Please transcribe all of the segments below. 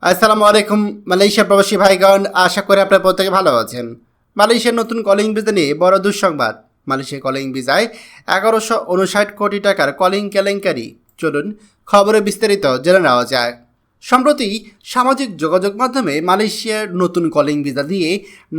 আসসালামু আলাইকুম মালয়েশিয়া প্রবাসী ভাইগণ, আশা করি আপনারা প্রত্যেকে ভালো আছেন। মালয়েশিয়ার নতুন কলিং ভিসা নিয়ে বড় দুঃসংবাদ। মালয়েশিয়া কলিং ভিসায় 1159 কোটি টাকার কলিং কেলেঙ্কারি। চলুন খবরে বিস্তারিত জেনে নেওয়া যায়। সম্প্রতি সামাজিক যোগাযোগ মাধ্যমে মালয়েশিয়ার নতুন কলিং ভিসা দিয়ে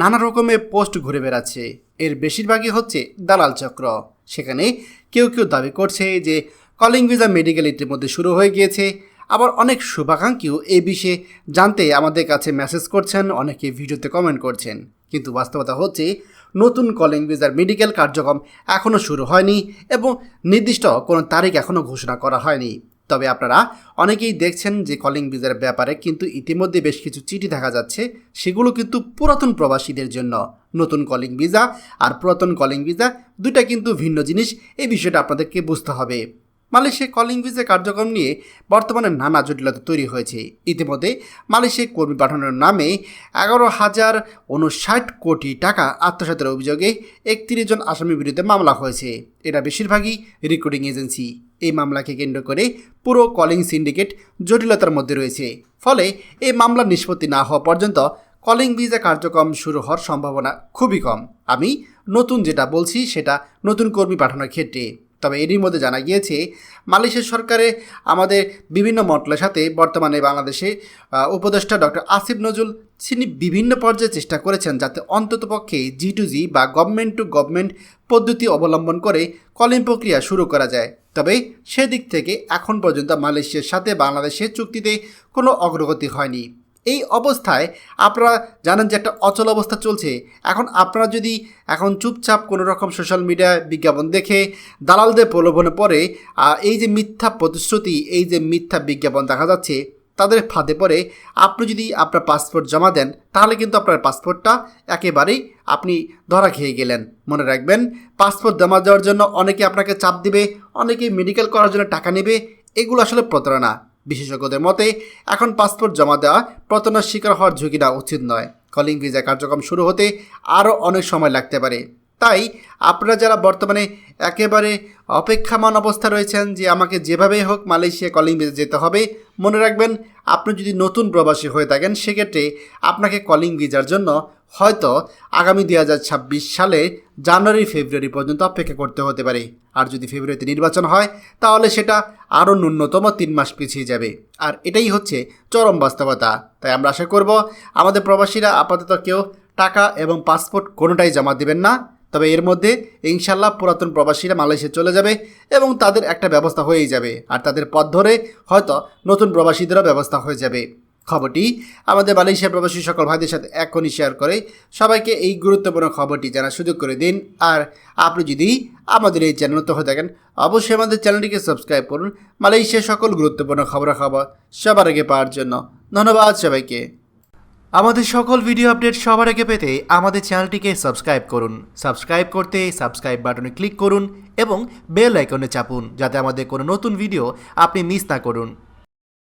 নানা রকমের পোস্ট ঘুরে বেড়াচ্ছে। এর বেশিরভাগই হচ্ছে দালাল চক্র। সেখানে কেউ কেউ দাবি করছে যে কলিং ভিসা মেডিকেল ইতিমধ্যে শুরু হয়ে গিয়েছে। আবার অনেক শুভাকাঙ্ক্ষীও এই বিষয়ে জানতে আমাদের কাছে মেসেজ করছেন, অনেকে ভিডিওতে কমেন্ট করছেন। কিন্তু বাস্তবতা হচ্ছে নতুন কলিং ভিসার মেডিকেল কার্যক্রম এখনও শুরু হয়নি এবং নির্দিষ্ট কোনো তারিখ এখনও ঘোষণা করা হয়নি। তবে আপনারা অনেকেই দেখছেন যে কলিং ভিসার ব্যাপারে কিন্তু ইতিমধ্যে বেশ কিছু চিঠি দেখা যাচ্ছে। সেগুলো কিন্তু পুরাতন প্রবাসীদের জন্য। নতুন কলিং ভিসা আর পুরাতন কলিং ভিসা দুইটা কিন্তু ভিন্ন জিনিস। এই বিষয়টা আপনাদেরকে বুঝতে হবে। মালয়েশিয়া কলিং ভিসা কার্যক্রম নিয়ে বর্তমানে নানা জটিলতা তৈরি হয়েছে। ইতিমধ্যে মালয়েশিয়ায় কর্মী পাঠানোর নামে 11,059 কোটি টাকা আত্মসাতের অভিযোগে 31 জন আসামির বিরুদ্ধে মামলা হয়েছে। এরা বেশিরভাগই রিক্রুটিং এজেন্সি। এই মামলাকে কেন্দ্র করে পুরো কলিং সিন্ডিকেট জটিলতার মধ্যে রয়েছে। ফলে এই মামলা নিষ্পত্তি না হওয়া পর্যন্ত কলিং ভিসা কার্যক্রম শুরু হওয়ার সম্ভাবনা খুবই কম। আমি নতুন যেটা বলছি সেটা নতুন কর্মী পাঠানোর ক্ষেত্রে। তবে এরই মধ্যে জানা গিয়েছে মালয়েশিয়া সরকারে আমাদের বিভিন্ন মন্ত্রণালয়ের সাথে বর্তমানে বাংলাদেশে উপদেষ্টা ডক্টর আসিফ নজরুল তিনি বিভিন্ন পর্যায়ে চেষ্টা করেছেন যাতে অন্ততপক্ষে G2G বা গভর্নমেন্ট টু গভর্নমেন্ট পদ্ধতি অবলম্বন করে কলিং প্রক্রিয়া শুরু করা যায়। তবে সেদিক থেকে এখন পর্যন্ত মালয়েশিয়ার সাথে বাংলাদেশের চুক্তিতে কোনো অগ্রগতি হয়নি। এই অবস্থায় আপনারা জানেন যে একটা অচল অবস্থা চলছে। এখন আপনারা যদি এখন চুপচাপ কোনো রকম সোশ্যাল মিডিয়ায় বিজ্ঞাপন দেখে দালালদের প্রলোভনে পড়ে এই যে মিথ্যা প্রতিশ্রুতি, এই যে মিথ্যা বিজ্ঞাপন দেখা যাচ্ছে, তাদের ফাঁদে পড়ে আপনি যদি আপনার পাসপোর্ট জমা দেন তাহলে কিন্তু আপনার পাসপোর্টটা একেবারেই আপনি ধরা খেয়ে গেলেন। মনে রাখবেন, পাসপোর্ট জমা দেওয়ার জন্য অনেকে আপনাকে চাপ দিবে, অনেকে মেডিকেল করার জন্য টাকা নেবে। এগুলো আসলে প্রতারণা। বিশেষজ্ঞদের মতে এখন পাসপোর্ট জমা দেওয়া প্রতারণার শিকার হওয়ার ঝুঁকি নেওয়া উচিত নয়। কলিং ভিসা কার্যক্রম শুরু হতে আরও অনেক সময় লাগতে পারে। তাই আপনারা যারা বর্তমানে একেবারে অপেক্ষামান অবস্থা রয়েছেন যে আমাকে যেভাবেই হোক মালয়েশিয়া কলিং ভিসা যেতে হবে, মনে রাখবেন আপনি যদি নতুন প্রবাসী হয়ে থাকেন সেক্ষেত্রে আপনাকে কলিং ভিসার জন্য হয়তো আগামী 2026 সালে জানুয়ারি ফেব্রুয়ারি পর্যন্ত অপেক্ষা করতে হতে পারে। আর যদি ফেব্রুয়ারিতে নির্বাচন হয় তাহলে সেটা আরও ন্যূনতম 3 মাস পিছিয়ে যাবে। আর এটাই হচ্ছে চরম বাস্তবতা। তাই আমরা আশা করব আমাদের প্রবাসীরা আপাতত কেউ টাকা এবং পাসপোর্ট কোনোটাই জমা দেবেন না। তবে এর মধ্যে ইনশাল্লাহ পুরাতন প্রবাসীরা মালয়েশিয়া চলে যাবে এবং তাদের একটা ব্যবস্থা হয়েই যাবে। আর তাদের পথ ধরে হয়তো নতুন প্রবাসীদেরও ব্যবস্থা হয়ে যাবে। খবরটি আমাদের মালয়েশিয়া প্রবাসী সকল ভাইদের সাথে এখনই শেয়ার করে সবাইকে এই গুরুত্বপূর্ণ খবরটি জানার সুযোগ করে দিন। আর আপনি যদি আমাদের এই চ্যানেল নতুন হয়ে থাকেন অবশ্যই আমাদের চ্যানেলটিকে সাবস্ক্রাইব করুন মালয়েশিয়ার সকল গুরুত্বপূর্ণ খবরাখবর সবার আগে পাওয়ার জন্য। ধন্যবাদ সবাইকে। আমাদের সকল ভিডিও আপডেট সবার আগে পেতে আমাদের চ্যানেলটিকে সাবস্ক্রাইব করুন। সাবস্ক্রাইব করতে সাবস্ক্রাইব বাটনে ক্লিক করুন এবং বেল আইকনে চাপুন যাতে আমাদের কোনো নতুন ভিডিও আপনি মিস না করুন।